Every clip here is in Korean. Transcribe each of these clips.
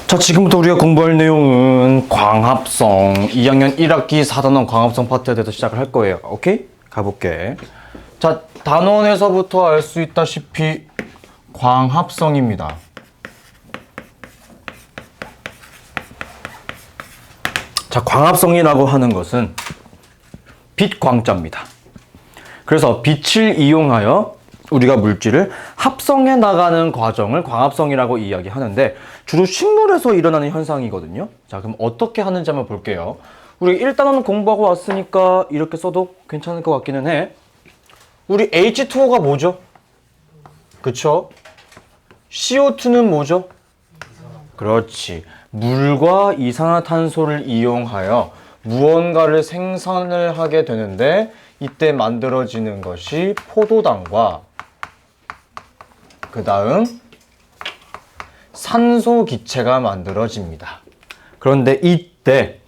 자, 지금부터 우리가 공부할 내용은 광합성 2학년 1학기 4단원 광합성 파트에 대해서 시작을 할 거예요. 오케이? 가볼게. 자, 단원에서부터 알 수 있다시피 광합성입니다. 자, 광합성이라고 하는 것은 빛 광자입니다. 그래서 빛을 이용하여 우리가 물질을 합성해 나가는 과정을 광합성이라고 이야기하는데 주로 식물에서 일어나는 현상이거든요. 자, 그럼 어떻게 하는지 한번 볼게요. 우리 1단원 공부하고 왔으니까 이렇게 써도 괜찮을 것 같기는 해. 우리 H2O가 뭐죠? 그쵸? CO2는 뭐죠? 그렇지. 물과 이산화탄소를 이용하여 무언가를 생산을 하게 되는데 이때 만들어지는 것이 포도당과 그 다음 산소 기체가 만들어집니다. 그런데 이때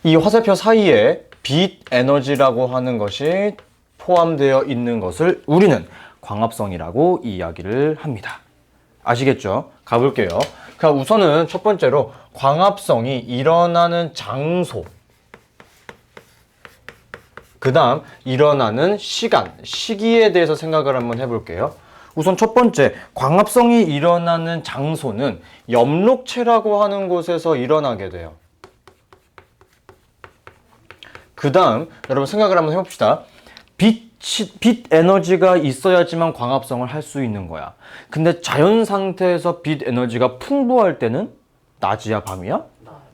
이 화살표 사이에 빛 에너지라고 하는 것이 포함되어 있는 것을 우리는 광합성이라고 이야기를 합니다. 아시겠죠? 가볼게요. 그럼 우선은 첫 번째로 광합성이 일어나는 장소, 그 다음 일어나는 시간, 시기에 대해서 생각을 한번 해볼게요. 우선 첫 번째, 광합성이 일어나는 장소는 엽록체라고 하는 곳에서 일어나게 돼요. 그 다음 여러분 생각을 한번 해봅시다. 빛 에너지가 있어야지만 광합성을 할 수 있는 거야. 근데 자연 상태에서 빛 에너지가 풍부할 때는 낮이야, 밤이야?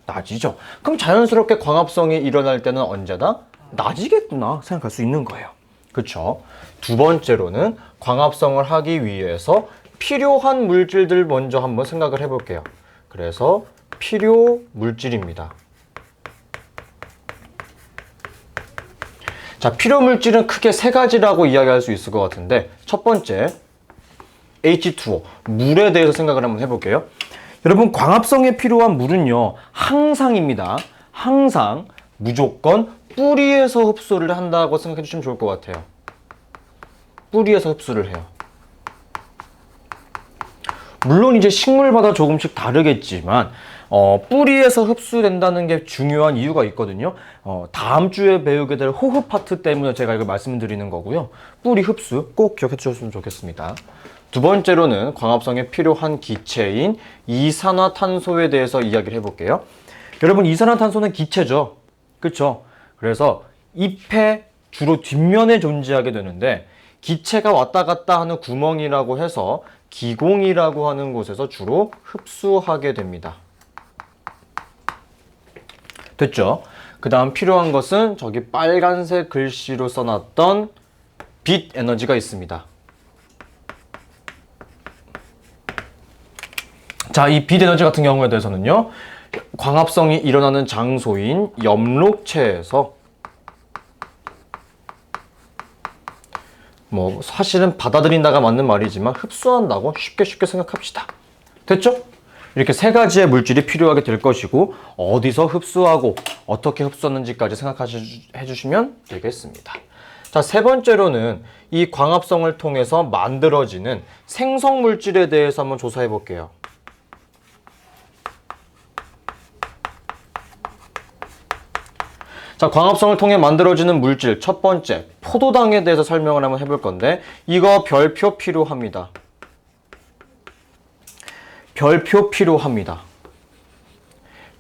낮이죠. 그럼 자연스럽게 광합성이 일어날 때는 언제다? 낮이겠구나 생각할 수 있는 거예요. 그쵸? 두 번째로는 광합성을 하기 위해서 필요한 물질들 먼저 한번 생각을 해볼게요. 그래서 필요 물질입니다. 자, 필요 물질은 크게 세 가지라고 이야기할 수 있을 것 같은데 첫 번째, H2O, 물에 대해서 생각을 한번 해볼게요. 여러분, 광합성에 필요한 물은요, 항상입니다. 항상 무조건 뿌리에서 흡수를 한다고 생각해 주시면 좋을 것 같아요. 뿌리에서 흡수를 해요. 물론 이제 식물마다 조금씩 다르겠지만 뿌리에서 흡수된다는 게 중요한 이유가 있거든요. 다음 주에 배우게 될 호흡 파트 때문에 제가 이걸 말씀드리는 거고요. 뿌리 흡수 꼭 기억해 주셨으면 좋겠습니다. 두 번째로는 광합성에 필요한 기체인 이산화탄소에 대해서 이야기를 해볼게요. 여러분, 이산화탄소는 기체죠. 그렇죠? 그래서 잎의 주로 뒷면에 존재하게 되는데 기체가 왔다 갔다 하는 구멍이라고 해서 기공이라고 하는 곳에서 주로 흡수하게 됩니다. 됐죠? 그 다음 필요한 것은 저기 빨간색 글씨로 써놨던 빛 에너지가 있습니다. 자, 이 빛 에너지 같은 경우에 대해서는요, 광합성이 일어나는 장소인 엽록체에서 사실은 받아들인다가 맞는 말이지만 흡수한다고 쉽게 생각합시다. 됐죠? 이렇게 세 가지의 물질이 필요하게 될 것이고 어디서 흡수하고 어떻게 흡수하는지까지 생각해 주시면 되겠습니다. 자, 세 번째로는 이 광합성을 통해서 만들어지는 생성 물질에 대해서 한번 조사해 볼게요. 자, 광합성을 통해 만들어지는 물질 첫 번째, 포도당에 대해서 설명을 한번 해볼 건데 이거 별표 필요합니다. 별표 필요합니다.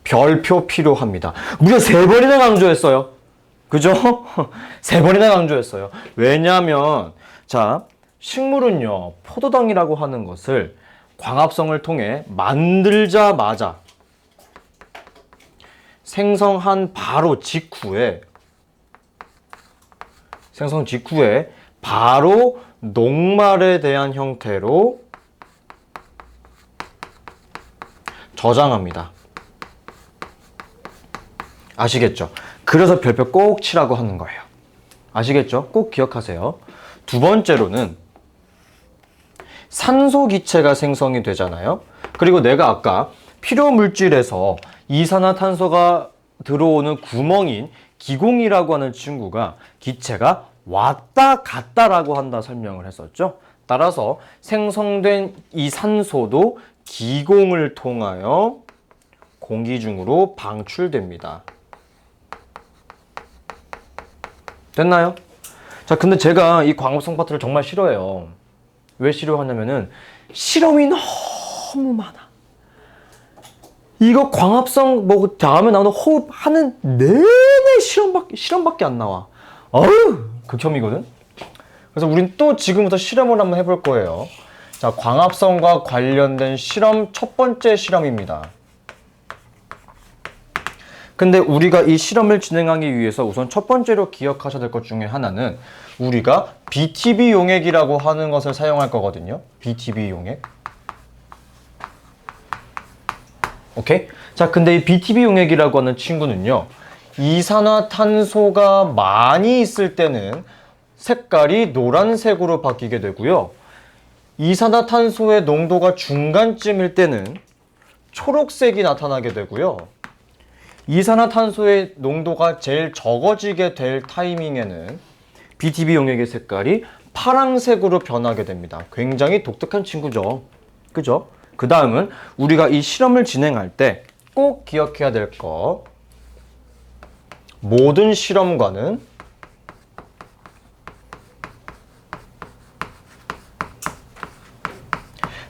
별표 필요합니다. 무려 3번이나 강조했어요. 그죠? 3번이나 강조했어요. 왜냐하면 자, 식물은요, 포도당이라고 하는 것을 광합성을 통해 만들자마자 생성 직후에 바로 녹말에 대한 형태로 저장합니다. 아시겠죠? 그래서 별표 꼭 치라고 하는 거예요. 아시겠죠? 꼭 기억하세요. 두 번째로는 산소 기체가 생성이 되잖아요. 그리고 내가 아까 필요 물질에서 이산화탄소가 들어오는 구멍인 기공이라고 하는 친구가 기체가 왔다 갔다라고 한다 설명을 했었죠. 따라서 생성된 이 산소도 기공을 통하여 공기 중으로 방출됩니다. 됐나요? 자, 근데 제가 이 광합성 파트를 정말 싫어해요. 왜 싫어하냐면은 실험이 너무 많아. 이거 광합성 뭐 다음에 나오는 호흡 하는 내내 실험밖에 안 나와. 어우, 극혐이거든. 그래서 우린 또 지금부터 실험을 한번 해볼 거예요. 자, 광합성과 관련된 실험 첫 번째 실험입니다. 근데 우리가 이 실험을 진행하기 위해서 우선 첫 번째로 기억하셔야 될 것 중에 하나는 우리가 BTB 용액이라고 하는 것을 사용할 거거든요. BTB 용액. 오케이? 자, 근데 이 BTB 용액이라고 하는 친구는요, 이산화탄소가 많이 있을 때는 색깔이 노란색으로 바뀌게 되고요. 이산화탄소의 농도가 중간쯤일 때는 초록색이 나타나게 되고요. 이산화탄소의 농도가 제일 적어지게 될 타이밍에는 BTB 용액의 색깔이 파란색으로 변하게 됩니다. 굉장히 독특한 친구죠. 그죠? 그 다음은 우리가 이 실험을 진행할 때 꼭 기억해야 될 거, 모든 실험관은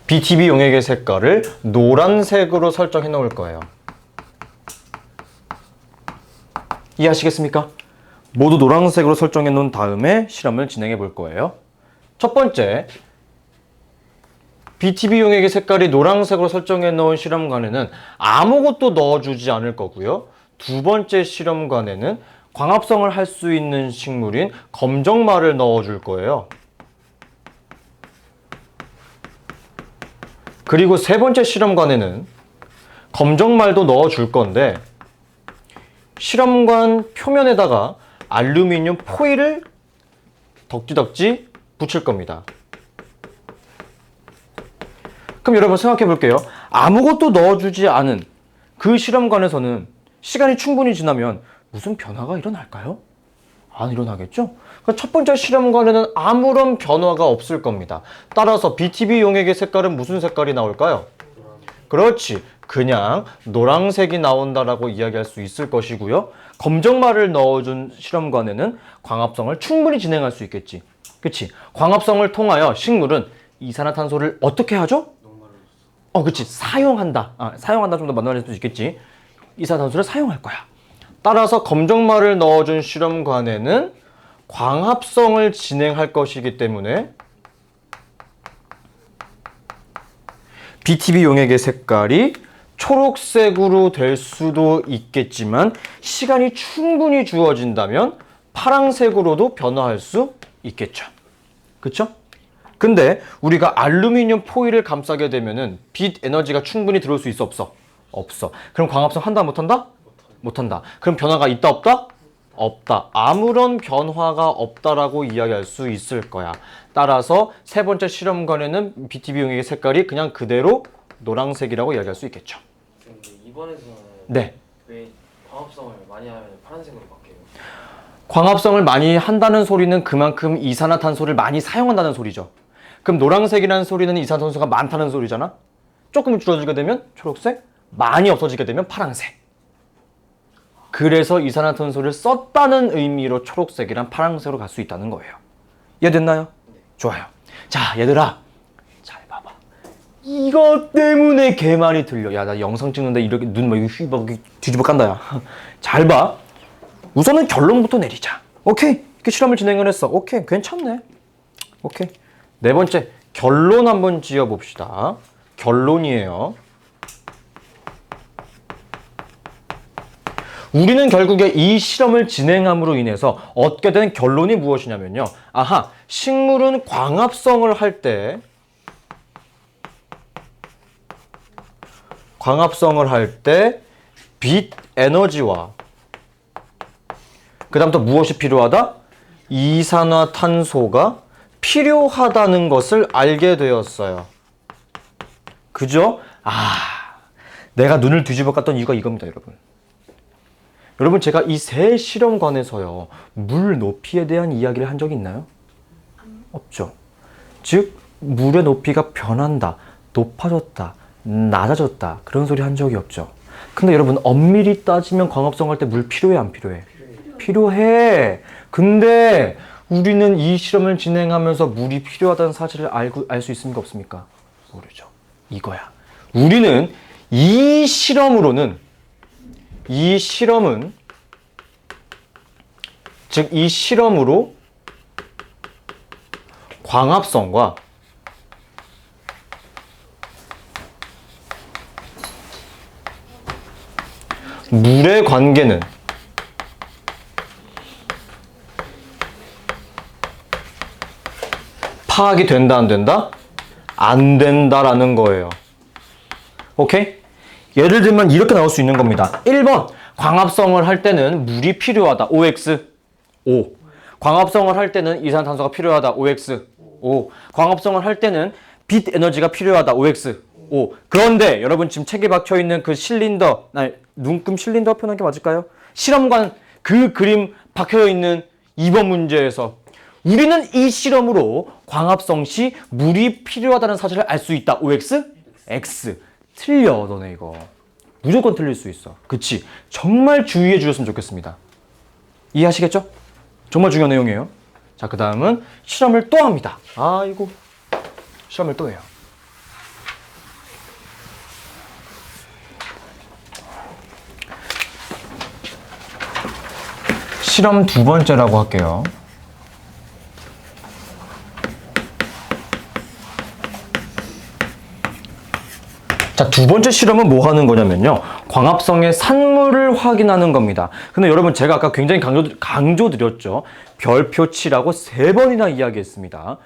BTB 용액의 색깔을 노란색으로 설정해 놓을 거예요. 이해하시겠습니까? 모두 노란색으로 설정해 놓은 다음에 실험을 진행해 볼 거예요. 첫 번째, BTB 용액의 색깔이 노란색으로 설정해 놓은 실험관에는 아무것도 넣어주지 않을 거고요. 두 번째 실험관에는 광합성을 할 수 있는 식물인 검정말을 넣어줄 거예요. 그리고 세 번째 실험관에는 검정말도 넣어줄 건데 실험관 표면에다가 알루미늄 포일을 덕지덕지 붙일 겁니다. 그럼 여러분 생각해 볼게요. 아무것도 넣어주지 않은 그 실험관에서는 시간이 충분히 지나면 무슨 변화가 일어날까요? 안 일어나겠죠? 첫 번째 실험관에는 아무런 변화가 없을 겁니다. 따라서 BTB 용액의 색깔은 무슨 색깔이 나올까요? 그렇지. 그냥 노란색이 나온다라고 이야기할 수 있을 것이고요. 검정말을 넣어준 실험관에는 광합성을 충분히 진행할 수 있겠지. 그치? 광합성을 통하여 식물은 이산화탄소를 어떻게 하죠? 그치. 사용한다. 사용한다 좀 더 맞는 말일 수도 있겠지. 이산화탄소를 사용할 거야. 따라서 검정말을 넣어준 실험관에는 광합성을 진행할 것이기 때문에 BTB 용액의 색깔이 초록색으로 될 수도 있겠지만 시간이 충분히 주어진다면 파란색으로도 변화할 수 있겠죠. 그쵸? 근데 우리가 알루미늄 포일을 감싸게 되면은 빛 에너지가 충분히 들어올 수 있어, 없어? 없어. 그럼 광합성 한다, 못한다? 못한다. 그럼 변화가 있다, 없다? 없다. 아무런 변화가 없다라고 이야기할 수 있을 거야. 따라서 세 번째 실험관에는 BTB 용액의 색깔이 그냥 그대로 노란색이라고 이야기할 수 있겠죠. 근데 이번에서는 네. 왜 광합성을 많이 하면 파란색으로 바뀌어요? 광합성을 많이 한다는 소리는 그만큼 이산화탄소를 많이 사용한다는 소리죠. 그럼 노란색이라는 소리는 이산화탄소가 많다는 소리잖아. 조금 줄어들게 되면 초록색, 많이 없어지게 되면 파란색. 그래서 이산화탄소를 썼다는 의미로 초록색이랑 파란색으로 갈 수 있다는 거예요. 이해됐나요? 네. 좋아요. 자, 얘들아, 잘 봐봐. 이것 때문에 개 많이 들려. 야, 나 영상 찍는데 이렇게 눈 막 뒤집어 깐다, 야. 잘 봐. 우선은 결론부터 내리자. 오케이. 이렇게 실험을 진행을 했어. 오케이. 괜찮네. 오케이. 네 번째, 결론 한번 지어봅시다. 결론이에요. 우리는 결국에 이 실험을 진행함으로 인해서 얻게 된 결론이 무엇이냐면요. 아하, 식물은 광합성을 할 때 빛 에너지와 그 다음부터 무엇이 필요하다? 이산화탄소가 필요하다는 것을 알게 되었어요. 그죠? 내가 눈을 뒤집어 깠던 이유가 이겁니다, 여러분. 여러분, 제가 이 세 실험관에서요, 물 높이에 대한 이야기를 한 적이 있나요? 없죠. 즉, 물의 높이가 변한다, 높아졌다, 낮아졌다. 그런 소리 한 적이 없죠. 근데 여러분, 엄밀히 따지면 광합성 할 때 물 필요해, 안 필요해? 필요해. 근데 우리는 이 실험을 진행하면서 물이 필요하다는 사실을 알 수 있습니까, 없습니까? 모르죠. 이거야. 우리는 이 실험은 즉 이 실험으로 광합성과 물의 관계는 파악이 된다, 안 된다? 안 된다라는 거예요. 오케이? 예를 들면 이렇게 나올 수 있는 겁니다. 1번, 광합성을 할 때는 물이 필요하다. OX, O. 광합성을 할 때는 이산탄소가 필요하다. OX, O. 광합성을 할 때는 빛 에너지가 필요하다. OX, O. 그런데 여러분 지금 책에 박혀 있는 그 실린더, 눈금 실린더 표현한 게 맞을까요? 실험관 그 그림 박혀 있는 2번 문제에서 우리는 이 실험으로 광합성 시 물이 필요하다는 사실을 알 수 있다. OX? X. 틀려, 너네 이거. 무조건 틀릴 수 있어. 그치? 정말 주의해 주셨으면 좋겠습니다. 이해하시겠죠? 정말 중요한 내용이에요. 자, 그 다음은 실험을 또 합니다. 아이고, 실험을 또 해요. 실험 두 번째라고 할게요. 자, 두 번째 실험은 뭐 하는 거냐면요. 광합성의 산물을 확인하는 겁니다. 근데 여러분, 제가 아까 굉장히 강조드렸죠. 별표치라고 3번이나 이야기했습니다.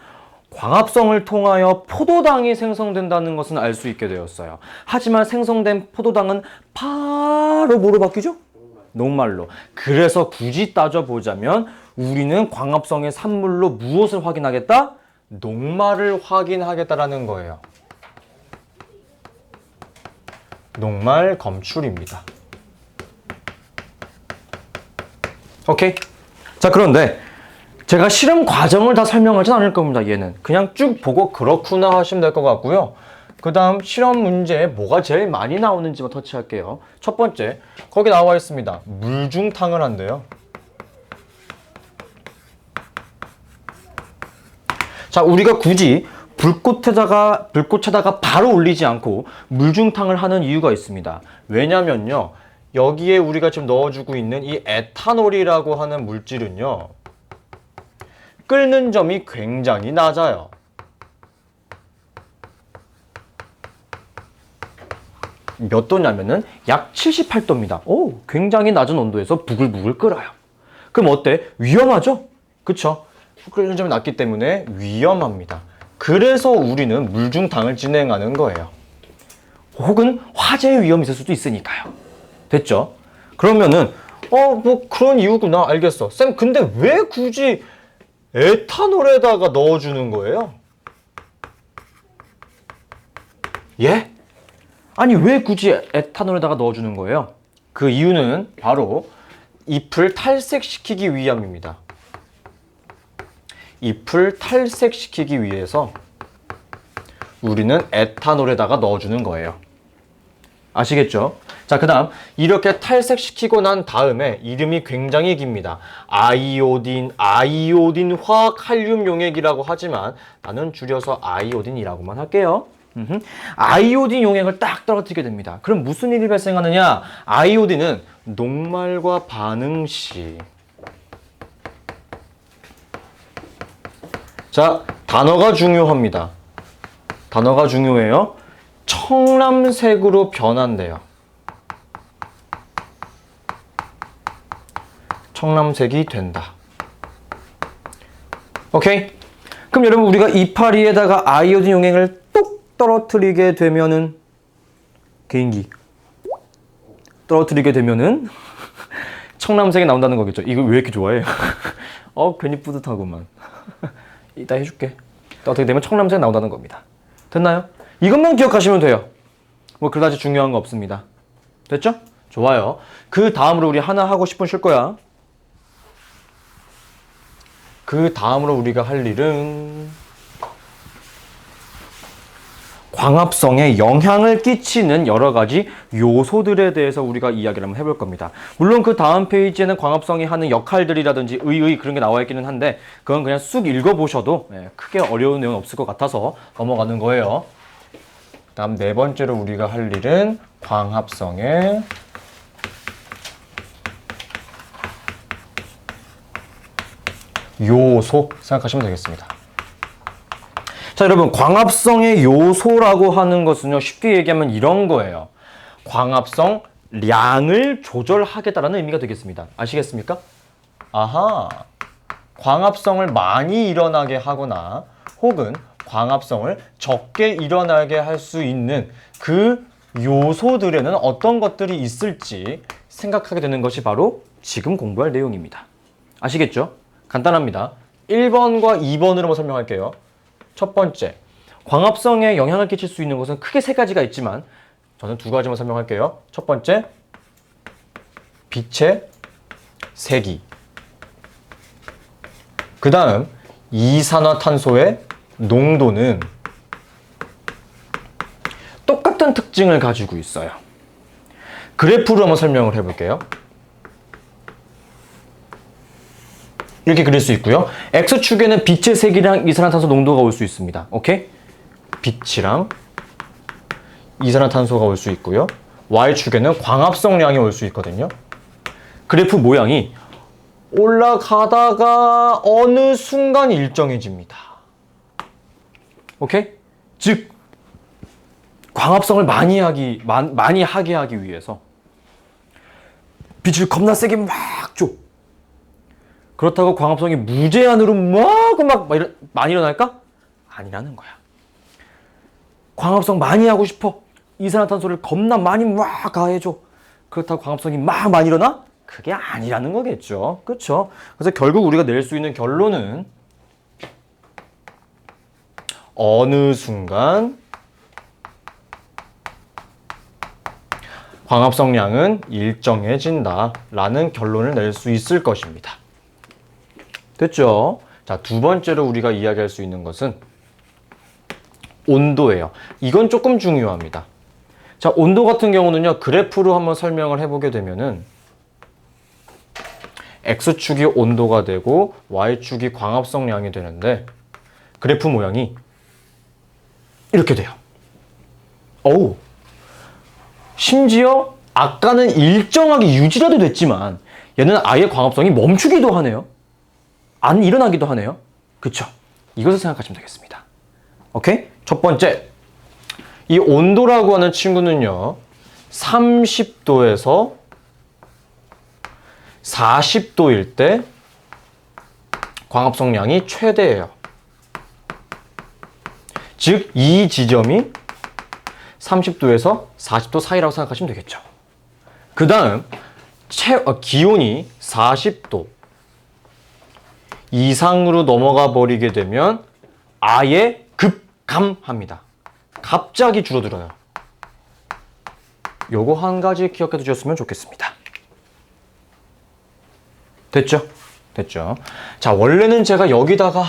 광합성을 통하여 포도당이 생성된다는 것은 알 수 있게 되었어요. 하지만 생성된 포도당은 바로 뭐로 바뀌죠? 녹말로. 그래서 굳이 따져보자면 우리는 광합성의 산물로 무엇을 확인하겠다? 녹말을 확인하겠다라는 거예요. 녹말 검출입니다. 오케이? 자, 그런데 제가 실험 과정을 다 설명하진 않을 겁니다. 얘는 그냥 쭉 보고 그렇구나 하시면 될 것 같고요. 그 다음 실험 문제에 뭐가 제일 많이 나오는지만 터치할게요. 첫 번째, 거기 나와 있습니다. 물중탕을 한대요. 자, 우리가 굳이 불꽃에다가 바로 올리지 않고 물중탕을 하는 이유가 있습니다. 왜냐면요, 여기에 우리가 지금 넣어주고 있는 이 에탄올이라고 하는 물질은요, 끓는 점이 굉장히 낮아요. 몇 도냐면은 약 78도입니다. 오, 굉장히 낮은 온도에서 부글부글 끓어요. 그럼 어때? 위험하죠? 그쵸? 끓는 점이 낮기 때문에 위험합니다. 그래서 우리는 물중탕을 진행하는 거예요. 혹은 화재의 위험이 있을 수도 있으니까요. 됐죠? 그러면은 뭐 그런 이유구나. 알겠어. 쌤, 근데 왜 굳이 에탄올에다가 넣어주는 거예요? 예? 아니, 왜 굳이 에탄올에다가 넣어주는 거예요? 그 이유는 바로 잎을 탈색시키기 위함입니다. 잎을 탈색시키기 위해서 우리는 에탄올에다가 넣어주는 거예요. 아시겠죠? 자, 그 다음 이렇게 탈색시키고 난 다음에 이름이 굉장히 깁니다. 아이오딘 화학 칼륨 용액이라고 하지만 나는 줄여서 아이오딘이라고만 할게요. 아이오딘 용액을 딱 떨어뜨리게 됩니다. 그럼 무슨 일이 발생하느냐? 아이오딘은 녹말과 반응 시, 자, 단어가 중요합니다. 단어가 중요해요. 청람색으로 변한대요. 청람색이 된다. 오케이? 그럼 여러분, 우리가 이파리에다가 아이오딘 용액을 뚝 떨어뜨리게 되면은, 개인기 떨어뜨리게 되면은 청람색이 나온다는 거겠죠. 이거 왜 이렇게 좋아해? 괜히 뿌듯하구만. 이따 해줄게. 어떻게 되면 청람색이 나온다는 겁니다. 됐나요? 이것만 기억하시면 돼요. 뭐 그다지 중요한 거 없습니다. 됐죠? 좋아요. 그 다음으로 우리 하나 하고 10분 쉴 거야. 그 다음으로 우리가 할 일은 광합성에 영향을 끼치는 여러 가지 요소들에 대해서 우리가 이야기를 한번 해볼 겁니다. 물론 그 다음 페이지에는 광합성이 하는 역할들이라든지 그런 게 나와 있기는 한데 그건 그냥 쑥 읽어보셔도 크게 어려운 내용은 없을 것 같아서 넘어가는 거예요. 다음 네 번째로 우리가 할 일은 광합성의 요소 생각하시면 되겠습니다. 자, 여러분, 광합성의 요소라고 하는 것은요, 쉽게 얘기하면 이런 거예요. 광합성 량을 조절하겠다라는 의미가 되겠습니다. 아시겠습니까? 아하, 광합성을 많이 일어나게 하거나 혹은 광합성을 적게 일어나게 할 수 있는 그 요소들에는 어떤 것들이 있을지 생각하게 되는 것이 바로 지금 공부할 내용입니다. 아시겠죠? 간단합니다. 1번과 2번으로 한번 설명할게요. 첫 번째, 광합성에 영향을 끼칠 수 있는 것은 크게 세 가지가 있지만 저는 두 가지만 설명할게요. 첫 번째, 빛의 세기. 그 다음, 이산화탄소의 농도는 똑같은 특징을 가지고 있어요. 그래프로 한번 설명을 해볼게요. 이렇게 그릴 수 있고요. X축에는 빛의 세기랑 이산화탄소 농도가 올 수 있습니다. 오케이? 빛이랑 이산화탄소가 올 수 있고요. Y축에는 광합성량이 올 수 있거든요. 그래프 모양이 올라가다가 어느 순간 일정해집니다. 오케이? 즉 광합성을 많이 하게 하기 위해서 빛을 겁나 세게 막 줘. 그렇다고 광합성이 무제한으로 많이 일어날까? 아니라는 거야. 광합성 많이 하고 싶어. 이산화탄소를 겁나 많이 막 가해줘. 그렇다고 광합성이 많이 일어나? 그게 아니라는 거겠죠. 그렇죠? 그래서 결국 우리가 낼 수 있는 결론은 어느 순간 광합성량은 일정해진다라는 결론을 낼 수 있을 것입니다. 됐죠? 자, 두 번째로 우리가 이야기할 수 있는 것은 온도예요. 이건 조금 중요합니다. 자, 온도 같은 경우는요, 그래프로 한번 설명을 해보게 되면은 X축이 온도가 되고 Y축이 광합성량이 되는데 그래프 모양이 이렇게 돼요. 어우, 심지어 아까는 일정하게 유지라도 됐지만 얘는 아예 광합성이 멈추기도 하네요. 안 일어나기도 하네요. 그쵸? 이것을 생각하시면 되겠습니다. 오케이? 첫 번째, 이 온도라고 하는 친구는요 30도에서 40도일 때 광합성량이 최대예요. 즉, 이 지점이 30도에서 40도 사이라고 생각하시면 되겠죠. 그 다음 기온이 40도 이상으로 넘어가 버리게 되면 아예 급감합니다. 갑자기 줄어들어요. 요거 한 가지 기억해 두셨으면 좋겠습니다. 됐죠? 됐죠? 자, 원래는 제가 여기다가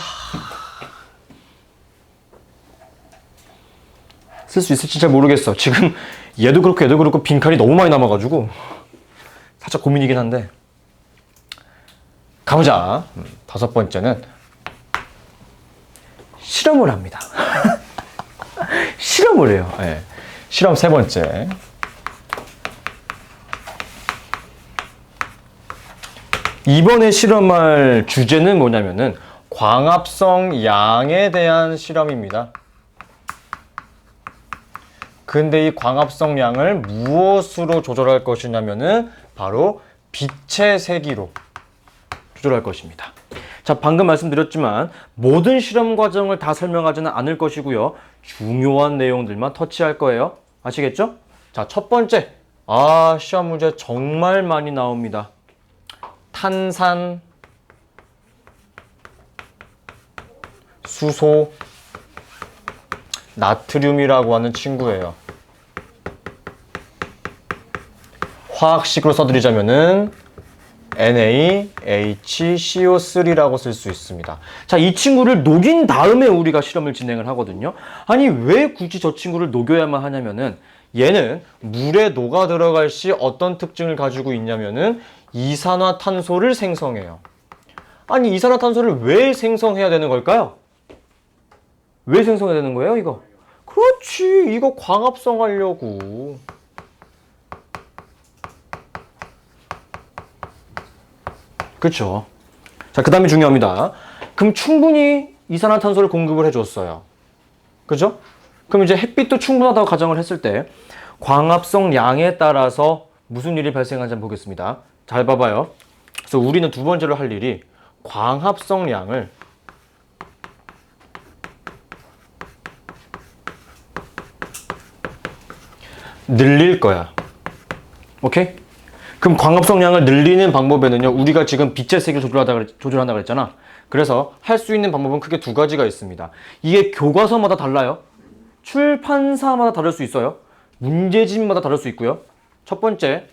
쓸 수 있을지 잘 모르겠어. 지금 얘도 그렇고 빈칸이 너무 많이 남아가지고 살짝 고민이긴 한데 가보자. 다섯 번째는 실험을 합니다. 실험을 해요. 네. 실험 세 번째. 이번에 실험할 주제는 뭐냐면은 광합성 양에 대한 실험입니다. 근데 이 광합성 양을 무엇으로 조절할 것이냐면은 바로 빛의 세기로 조절할 것입니다. 자, 방금 말씀드렸지만 모든 실험 과정을 다 설명하지는 않을 것이고요. 중요한 내용들만 터치할 거예요. 아시겠죠? 자, 첫 번째. 시험 문제 정말 많이 나옵니다. 탄산, 수소, 나트륨이라고 하는 친구예요. 화학식으로 써드리자면은 NaHCO3라고 쓸 수 있습니다. 자, 이 친구를 녹인 다음에 우리가 실험을 진행을 하거든요. 아니, 왜 굳이 저 친구를 녹여야만 하냐면은 얘는 물에 녹아 들어갈 시 어떤 특징을 가지고 있냐면은 이산화탄소를 생성해요. 아니, 이산화탄소를 왜 생성해야 되는 걸까요? 왜 생성해야 되는 거예요, 이거? 그렇지, 이거 광합성 하려고. 그렇죠. 자, 그 다음에 중요합니다. 그럼 충분히 이산화탄소를 공급을 해줬어요. 그죠? 그럼 이제 햇빛도 충분하다고 가정을 했을 때 광합성 양에 따라서 무슨 일이 발생하는지 한번 보겠습니다. 잘 봐봐요. 그래서 우리는 두 번째로 할 일이 광합성 양을 늘릴 거야. 오케이? 그럼 광합성량을 늘리는 방법에는요, 우리가 지금 빛의 세기를 조절한다 그랬잖아. 그래서 할 수 있는 방법은 크게 두 가지가 있습니다. 이게 교과서마다 달라요. 출판사마다 다를 수 있어요. 문제집마다 다를 수 있고요. 첫 번째,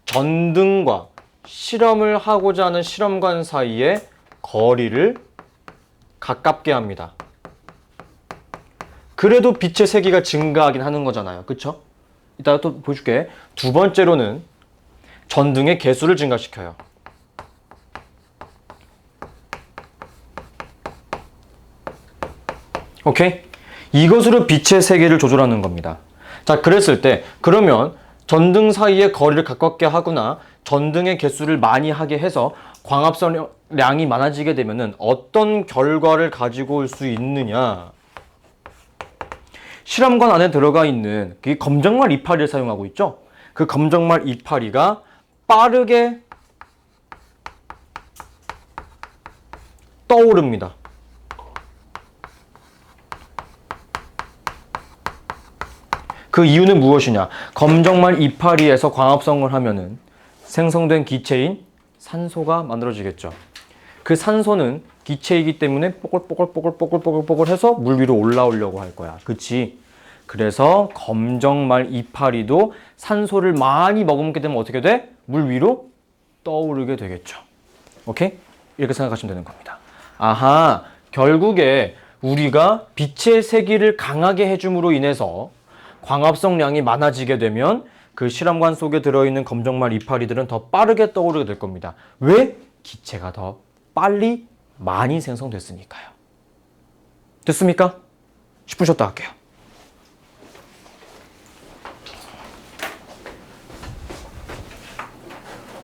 전등과 실험을 하고자 하는 실험관 사이의 거리를 가깝게 합니다. 그래도 빛의 세기가 증가하긴 하는 거잖아요. 그쵸? 이따가 또 보여줄게. 두 번째로는 전등의 개수를 증가시켜요. 오케이? 이것으로 빛의 세기를 조절하는 겁니다. 자, 그랬을 때 그러면 전등 사이의 거리를 가깝게 하거나 전등의 개수를 많이 하게 해서 광합성량이 많아지게 되면은 어떤 결과를 가지고 올 수 있느냐? 실험관 안에 들어가 있는 그 검정말 이파리를 사용하고 있죠? 그 검정말 이파리가 빠르게 떠오릅니다. 그 이유는 무엇이냐? 검정말 이파리에서 광합성을 하면은 생성된 기체인 산소가 만들어지겠죠. 그 산소는 기체이기 때문에 뽀글뽀글 해서 물 위로 올라오려고 할 거야. 그치? 그래서 검정말 이파리도 산소를 많이 머금게 되면 어떻게 돼? 물 위로 떠오르게 되겠죠. 오케이? 이렇게 생각하시면 되는 겁니다. 아하, 결국에 우리가 빛의 세기를 강하게 해줌으로 인해서 광합성량이 많아지게 되면 그 실험관 속에 들어있는 검정말 이파리들은 더 빠르게 떠오르게 될 겁니다. 왜? 기체가 더 빨리 많이 생성됐으니까요. 됐습니까? 10분 쉬었다 할게요.